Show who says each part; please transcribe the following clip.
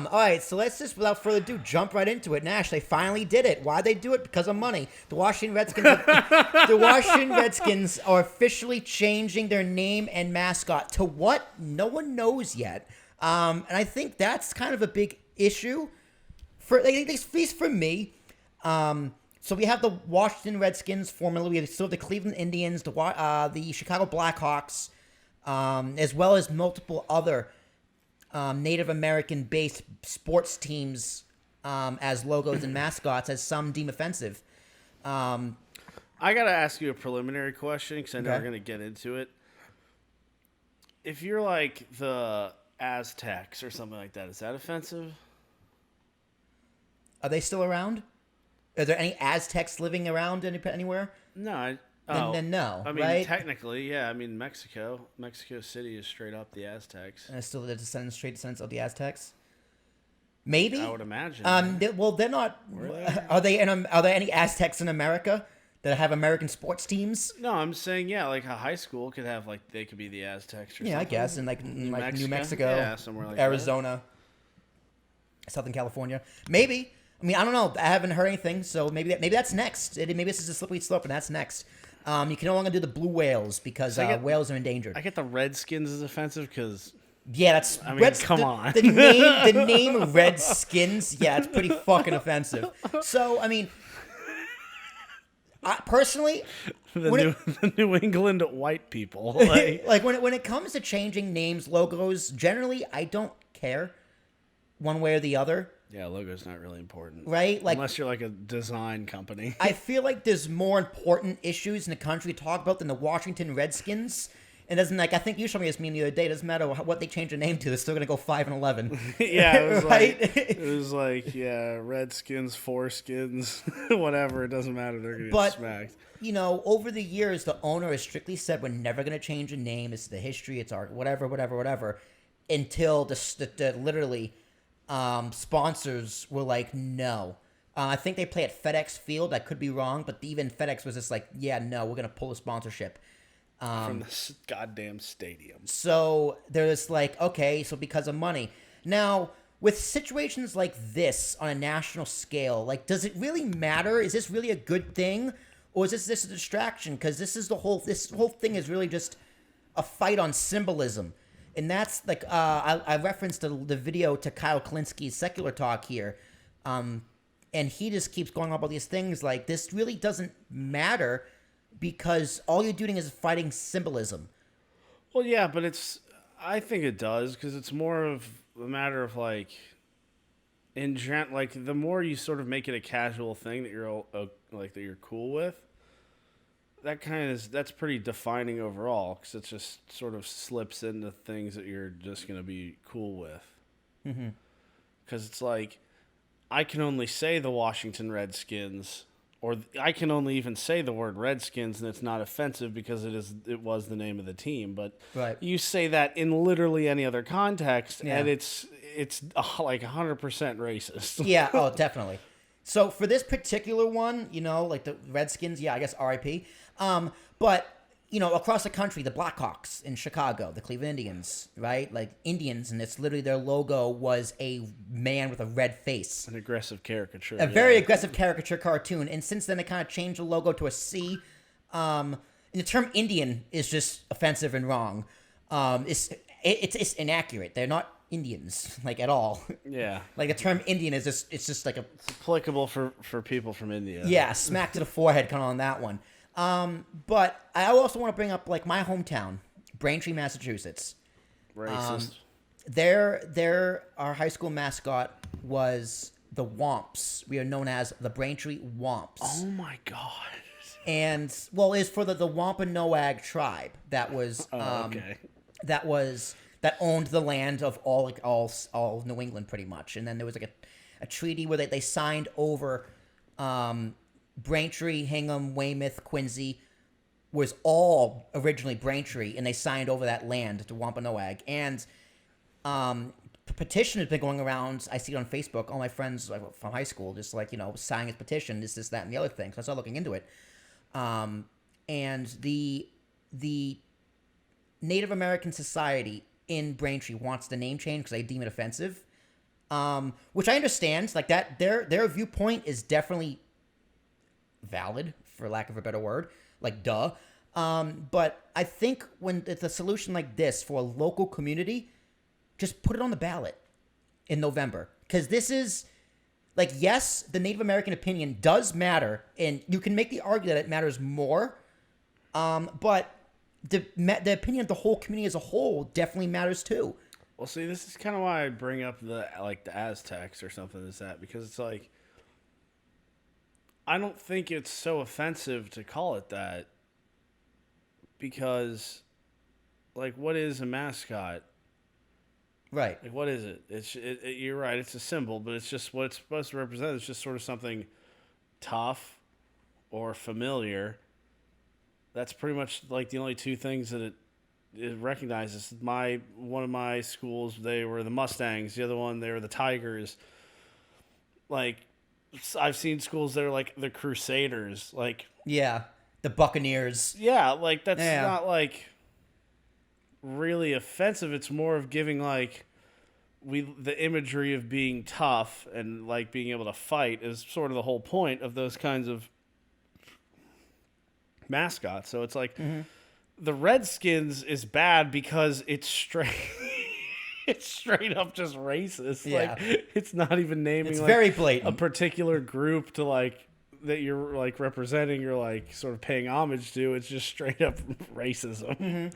Speaker 1: All right, so let's just, without further ado, jump right into it. Nash, they finally did it. Why'd they do it? Because of money. The Washington Redskins are officially changing their name and mascot to what no one knows yet. And I think that's kind of a big issue, for at least for me. So we have the Washington Redskins, formerly we have still the Cleveland Indians, the Chicago Blackhawks, as well as multiple other Native American-based sports teams as logos and mascots, as some deem offensive.
Speaker 2: I gotta ask you a preliminary question because I know we're gonna get into it. If you're like the Aztecs or something like that, is that offensive?
Speaker 1: Are they still around? Are there any Aztecs living around anywhere?
Speaker 2: No.
Speaker 1: Then no.
Speaker 2: I mean,
Speaker 1: right?
Speaker 2: technically, yeah. I mean, Mexico City is straight up the Aztecs.
Speaker 1: And it's still the straight descendants of the Aztecs. Maybe
Speaker 2: I would imagine.
Speaker 1: They're not. Are there any Aztecs in America that have American sports teams?
Speaker 2: No, I'm saying like a high school could have they could be the Aztecs or something.
Speaker 1: Yeah, I guess in New Mexico,
Speaker 2: yeah, somewhere like
Speaker 1: Arizona, Southern California, maybe. I mean, I don't know. I haven't heard anything, so maybe that's next. Maybe this is a slippery slope, and that's next. You can no longer do the blue whales because whales are endangered.
Speaker 2: I get the Redskins is offensive because
Speaker 1: that's.
Speaker 2: I mean, come on.
Speaker 1: The name Redskins, yeah, it's pretty fucking offensive. So I mean, personally,
Speaker 2: the New England white people,
Speaker 1: like when it comes to changing names, logos, generally I don't care one way or the other.
Speaker 2: Yeah, logo's not really important.
Speaker 1: Right?
Speaker 2: Unless you're like a design company.
Speaker 1: I feel like there's more important issues in the country to talk about than the Washington Redskins. And doesn't I think you showed me this meme the other day. It doesn't matter what they change their name to, they're still gonna go 5-11.
Speaker 2: Yeah, it was
Speaker 1: right?
Speaker 2: it was Redskins, foreskins, whatever. It doesn't matter. They're gonna get smacked.
Speaker 1: Over the years, the owner has strictly said we're never gonna change a name. It's the history. It's our whatever. Until the literally. Sponsors were like, no. I think they play at FedEx Field. I could be wrong, but even FedEx was just like, yeah, no, we're going to pull the sponsorship.
Speaker 2: From the goddamn stadium.
Speaker 1: So there's okay, so because of money. Now, with situations like this on a national scale, does it really matter? Is this really a good thing? Or is this a distraction? Because this whole thing is really just a fight on symbolism. And that's I referenced the video to Kyle Kalinski's Secular Talk here. And he just keeps going on about these things this really doesn't matter because all you're doing is fighting symbolism.
Speaker 2: Well, yeah, but I think it does because it's more of a matter of the more you sort of make it a casual thing that you're that you're cool with, that's pretty defining overall because it just sort of slips into things that you're just going to be cool with. Because it's I can only say the Washington Redskins, or I can only even say the word Redskins, and it's not offensive because it was the name of the team. But you say that in literally any other context, and it's 100% racist.
Speaker 1: Yeah, oh, definitely. So for this particular one, the Redskins, yeah, I guess R.I.P. But, across the country, the Blackhawks in Chicago, the Cleveland Indians, right? Indians, and it's literally their logo was a man with a red face.
Speaker 2: An aggressive caricature.
Speaker 1: A very aggressive caricature cartoon. And since then, they kind of changed the logo to a C. And the term Indian is just offensive and wrong. It's inaccurate. They're not Indians, at all.
Speaker 2: Yeah.
Speaker 1: The term Indian is just, it's
Speaker 2: applicable for people from India.
Speaker 1: Yeah, smack to the forehead kind of on that one. But I also want to bring up my hometown, Braintree, Massachusetts.
Speaker 2: Racist.
Speaker 1: Our high school mascot was the Womps. We are known as the Braintree Womps.
Speaker 2: Oh my God.
Speaker 1: And it's for the Wampanoag tribe that was
Speaker 2: okay.
Speaker 1: that owned the land of all New England pretty much. And then there was a treaty where they signed over Braintree, Hingham, Weymouth, Quincy was all originally Braintree, and they signed over that land to Wampanoag. And the petition has been going around. I see it on Facebook. All my friends from high school just signing this petition, this, that, and the other thing. So I started looking into it. And the Native American Society in Braintree wants the name change because they deem it offensive. which I understand. Like that, their viewpoint is definitely valid, for lack of a better word. Like, duh. But I think when it's a solution like this for a local community, just put it on the ballot in November. Because this is, like, yes, the Native American opinion does matter, and you can make the argument that it matters more. But the opinion of the whole community as a whole definitely matters too.
Speaker 2: Well, see, this is kind of why I bring up the Aztecs or something as that, because it's like, I don't think it's so offensive to call it that, because, like, what is a mascot?
Speaker 1: Right.
Speaker 2: Like, what is it? You're right, it's a symbol, but it's just what it's supposed to represent. It's just sort of something tough or familiar. That's pretty much like the only two things that it recognizes. One of my schools, they were the Mustangs. The other one, they were the Tigers. Like, I've seen schools that are like the Crusaders. Like,
Speaker 1: yeah, the Buccaneers.
Speaker 2: Yeah, like that's not like really offensive. It's more of giving like the imagery of being tough and like being able to fight is sort of the whole point of those kinds of mascots. So it's like the Redskins is bad because it's straight it's straight up just racist.
Speaker 1: Yeah.
Speaker 2: Like, it's not even naming
Speaker 1: It's
Speaker 2: like
Speaker 1: very blatant.
Speaker 2: a particular group to like that you're like representing, you're like sort of paying homage to. It's just straight up racism.